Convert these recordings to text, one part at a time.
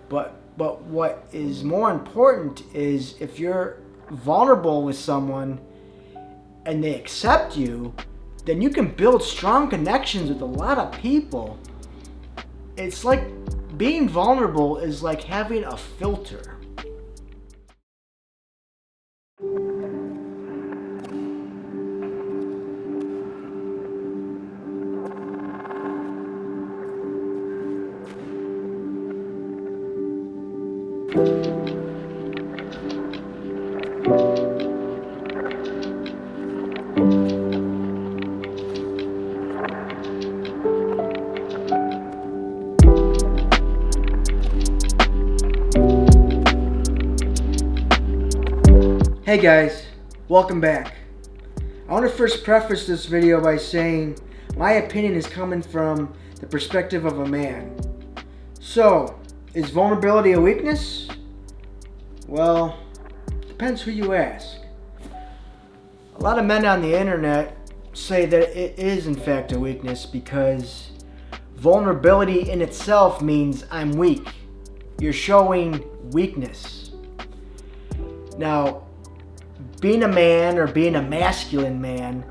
But what is more important is if you're vulnerable with someone and they accept you, then you can build strong connections with a lot of people. It's like being vulnerable is like having a filter. Hey guys, welcome back. I want to first preface this video by saying my opinion is coming from the perspective of a man. So, is vulnerability a weakness? Well, depends who you ask. A lot of men on the internet say that it is in fact a weakness because vulnerability in itself means I'm weak. You're showing weakness. Now, being a man or being a masculine man,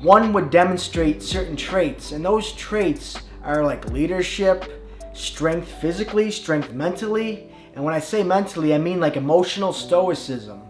one would demonstrate certain traits, and those traits are like leadership, strength physically, strength mentally, and when I say mentally, I mean like emotional stoicism.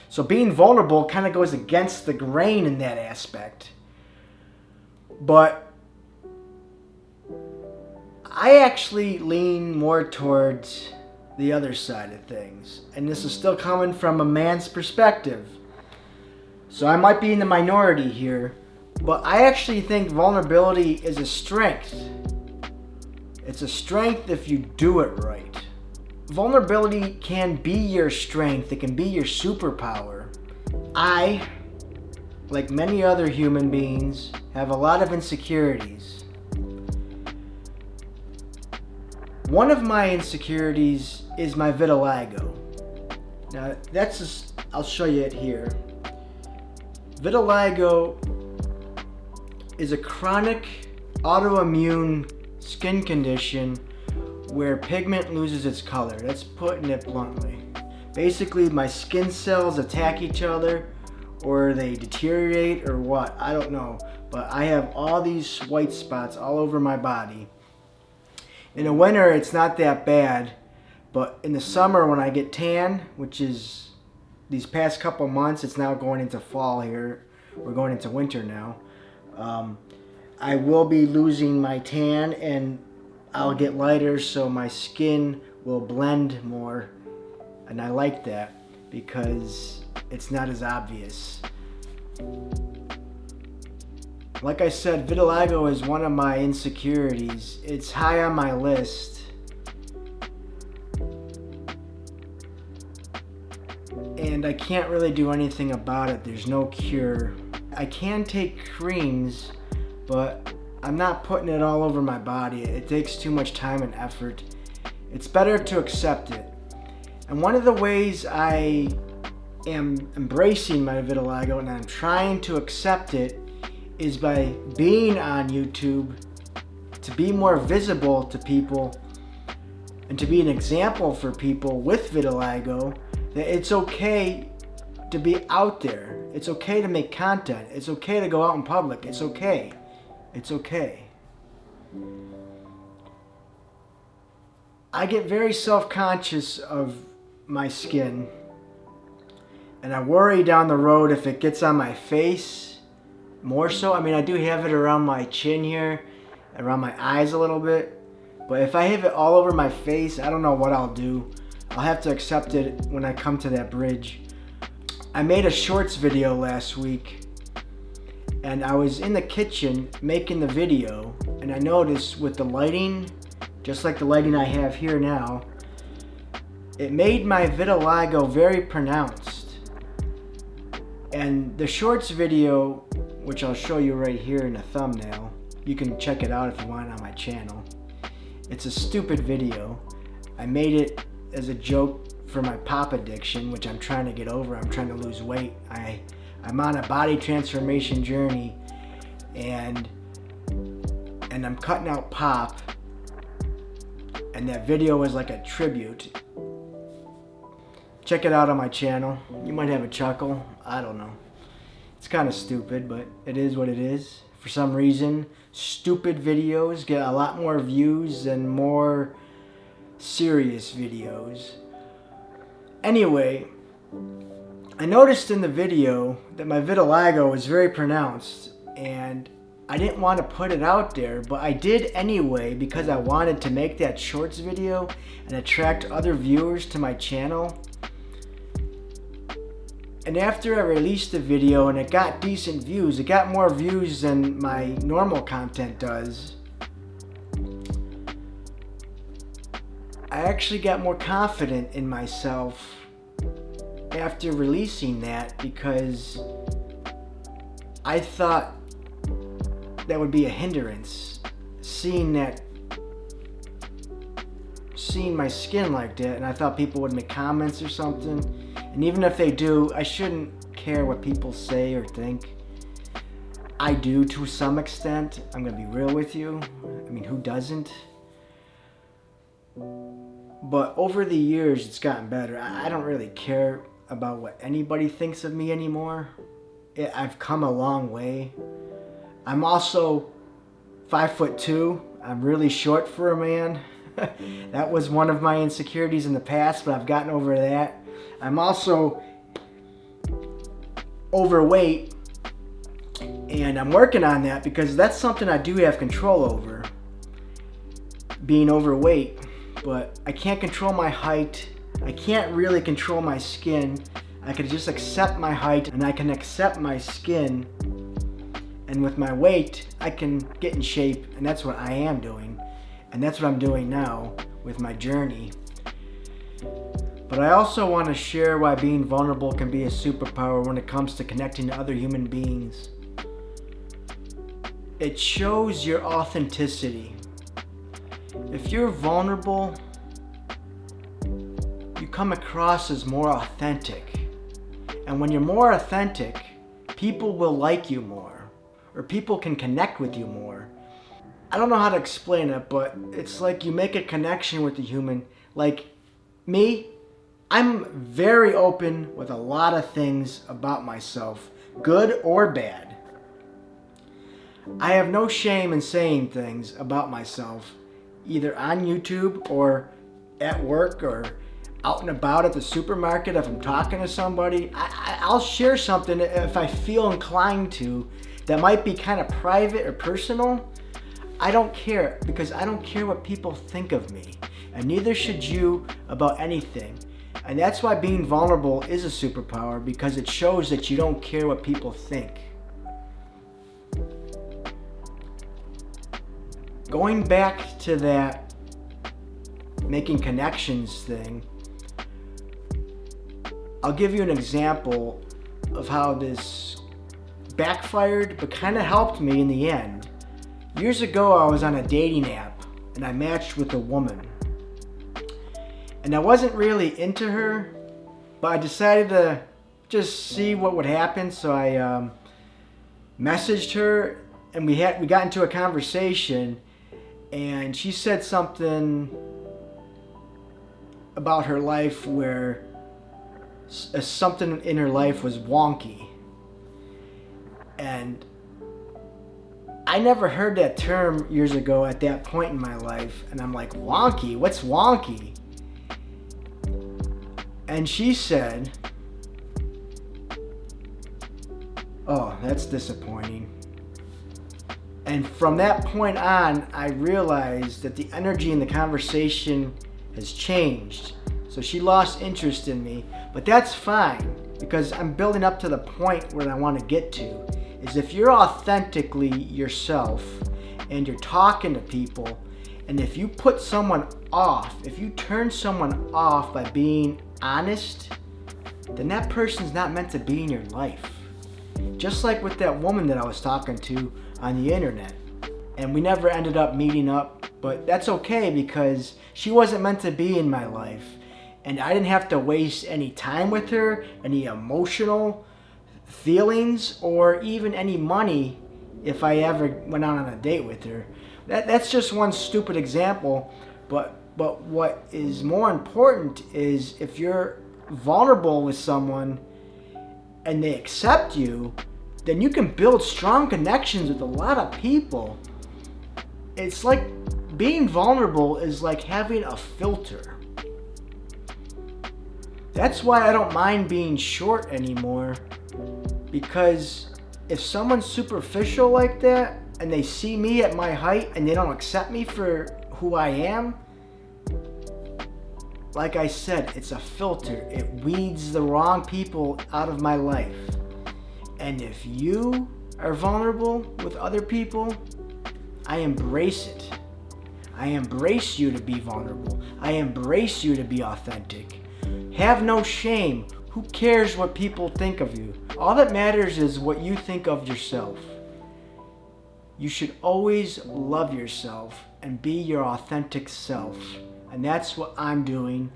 So being vulnerable kind of goes against the grain in that aspect. But I actually lean more towards the other side of things, and this is still coming from a man's perspective. So I might be in the minority here, but I actually think vulnerability is a strength. It's a strength if you do it right. Vulnerability can be your strength, it can be your superpower. I, like many other human beings, have a lot of insecurities. One of my insecurities is my vitiligo. Now that's just, I'll show you it here. Vitiligo is a chronic autoimmune skin condition where pigment loses its color. That's putting it bluntly. Basically, my skin cells attack each other or they deteriorate or what, I don't know. But I have all these white spots all over my body. In the winter, it's not that bad, but in the summer when I get tan, which is these past couple months, it's now going into fall here. We're going into winter now. I will be losing my tan and I'll get lighter so my skin will blend more. And I like that because it's not as obvious. Like I said, vitiligo is one of my insecurities. It's high on my list. And I can't really do anything about it. There's no cure. I can take creams, but I'm not putting it all over my body. It takes too much time and effort. It's better to accept it. And one of the ways I am embracing my vitiligo and I'm trying to accept it is by being on YouTube to be more visible to people and to be an example for people with vitiligo that it's okay to be out there. It's okay to make content. It's okay to go out in public. It's okay. It's okay. I get very self-conscious of my skin, and I worry down the road if it gets on my face more so. I mean, I do have it around my chin here, around my eyes a little bit, but if I have it all over my face, I don't know what I'll do. I'll have to accept it when I come to that bridge. I made a shorts video last week, and I was in the kitchen making the video, and I noticed with the lighting, just like the lighting I have here now, it made my vitiligo very pronounced. And the shorts video, which I'll show you right here in the thumbnail, you can check it out if you want on my channel. It's a stupid video. I made it as a joke for my pop addiction, which I'm trying to get over. I'm trying to lose weight. I'm on a body transformation journey, and I'm cutting out pop, and that video was like a tribute. Check it out on my channel. You might have a chuckle. I don't know. It's kind of stupid, but it is what it is. For some reason, stupid videos get a lot more views than more serious videos. Anyway, I noticed in the video that my vitiligo was very pronounced, and I didn't want to put it out there, but I did anyway because I wanted to make that shorts video and attract other viewers to my channel. And after I released the video and it got decent views, it got more views than my normal content does, I actually got more confident in myself after releasing that, because I thought that would be a hindrance, seeing my skin like that, and I thought people would make comments or something. And even if they do, I shouldn't care what people say or think. I do to some extent. I'm gonna be real with you. I mean, who doesn't? But over the years, it's gotten better. I don't really care about what anybody thinks of me anymore. I've come a long way. I'm also 5'2". I'm really short for a man. That was one of my insecurities in the past, but I've gotten over that. I'm also overweight, and I'm working on that because that's something I do have control over, being overweight. But I can't control my height. I can't really control my skin. I can just accept my height and I can accept my skin. And with my weight, I can get in shape, and that's what I am doing. And that's what I'm doing now with my journey. But I also want to share why being vulnerable can be a superpower when it comes to connecting to other human beings. It shows your authenticity. If you're vulnerable, you come across as more authentic. And when you're more authentic, people will like you more, or people can connect with you more. I don't know how to explain it, but it's like you make a connection with the human. Like me, I'm very open with a lot of things about myself, good or bad. I have no shame in saying things about myself, either on YouTube or at work or out and about at the supermarket. If I'm talking to somebody, I'll share something if I feel inclined to that might be kind of private or personal. I don't care, because I don't care what people think of me, and neither should you about anything. And that's why being vulnerable is a superpower, because it shows that you don't care what people think. Going back to that making connections thing, I'll give you an example of how this backfired but kind of helped me in the end. Years ago, I was on a dating app and I matched with a woman. And I wasn't really into her, but I decided to just see what would happen. So I messaged her, and we got into a conversation, and she said something about her life where something in her life was wonky. And I never heard that term years ago at that point in my life, and I'm like, wonky? What's wonky? And she said, oh, that's disappointing. And from that point on, I realized that the energy in the conversation has changed. So she lost interest in me, but that's fine, because I'm building up to the point where I want to get to. Is if you're authentically yourself and you're talking to people, and if you put someone off, if you turn someone off by being honest, then that person's not meant to be in your life. Just like with that woman that I was talking to on the internet. And we never ended up meeting up, but that's okay, because she wasn't meant to be in my life. And I didn't have to waste any time with her, any emotional feelings, or even any money if I ever went out on a date with her. That's just one stupid example, but But what is more important is if you're vulnerable with someone and they accept you, then you can build strong connections with a lot of people. It's like being vulnerable is like having a filter. That's why I don't mind being short anymore, because if someone's superficial like that and they see me at my height and they don't accept me for who I am, like I said, it's a filter. It weeds the wrong people out of my life. And if you are vulnerable with other people, I embrace it. I embrace you to be vulnerable. I embrace you to be authentic. Have no shame. Who cares what people think of you? All that matters is what you think of yourself. You should always love yourself and be your authentic self. And that's what I'm doing,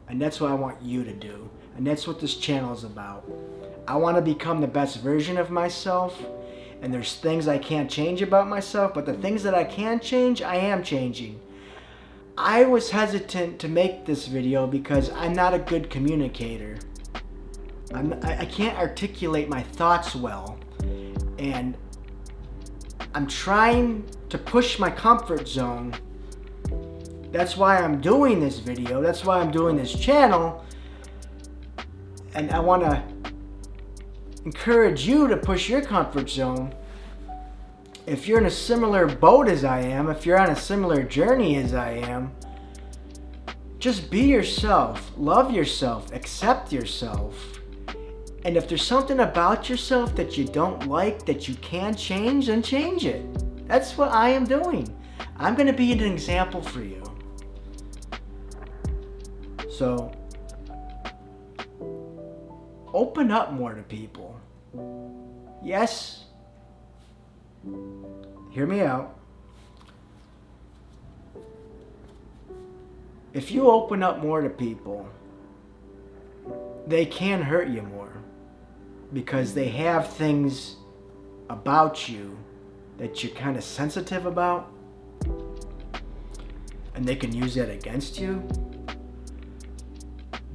and that's what I want you to do. And that's what this channel is about. I want to become the best version of myself, and there's things I can't change about myself, but the things that I can change, I am changing. I was hesitant to make this video because I'm not a good communicator. I can't articulate my thoughts well, and I'm trying to push my comfort zone. That's why I'm doing this video. That's why I'm doing this channel. And I want to encourage you to push your comfort zone. If you're in a similar boat as I am, if you're on a similar journey as I am, just be yourself. Love yourself. Accept yourself. And if there's something about yourself that you don't like, that you can change, then change it. That's what I am doing. I'm going to be an example for you. So, open up more to people. Yes, hear me out. If you open up more to people, they can hurt you more because they have things about you that you're kind of sensitive about, and they can use that against you.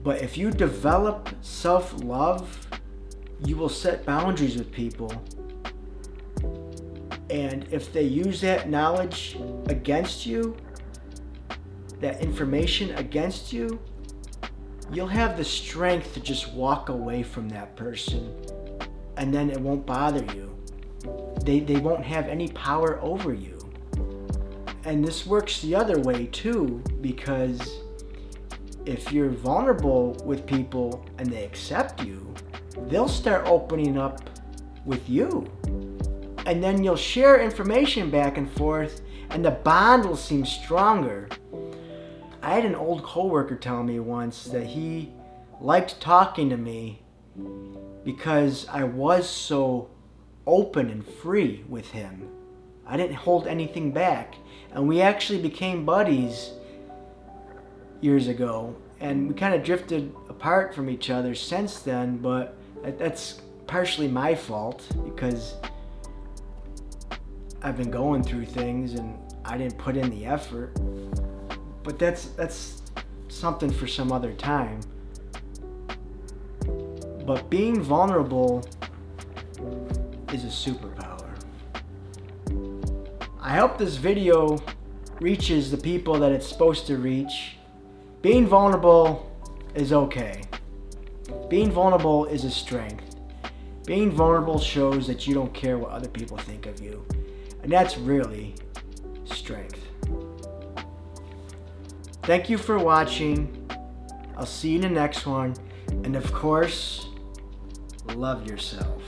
But if you develop self-love, you will set boundaries with people. And if they use that knowledge against you, that information against you, you'll have the strength to just walk away from that person, and then it won't bother you. They won't have any power over you. And this works the other way too, because if you're vulnerable with people and they accept you, they'll start opening up with you. And then you'll share information back and forth, and the bond will seem stronger. I had an old coworker tell me once that he liked talking to me because I was so open and free with him. I didn't hold anything back. And we actually became buddies years ago, and we kind of drifted apart from each other since then, but that's partially my fault because I've been going through things and I didn't put in the effort. But that's something for some other time. But being vulnerable is a superpower. I hope this video reaches the people that it's supposed to reach. Being vulnerable is okay. Being vulnerable is a strength. Being vulnerable shows that you don't care what other people think of you. And that's really strength. Thank you for watching. I'll see you in the next one. And of course, love yourself.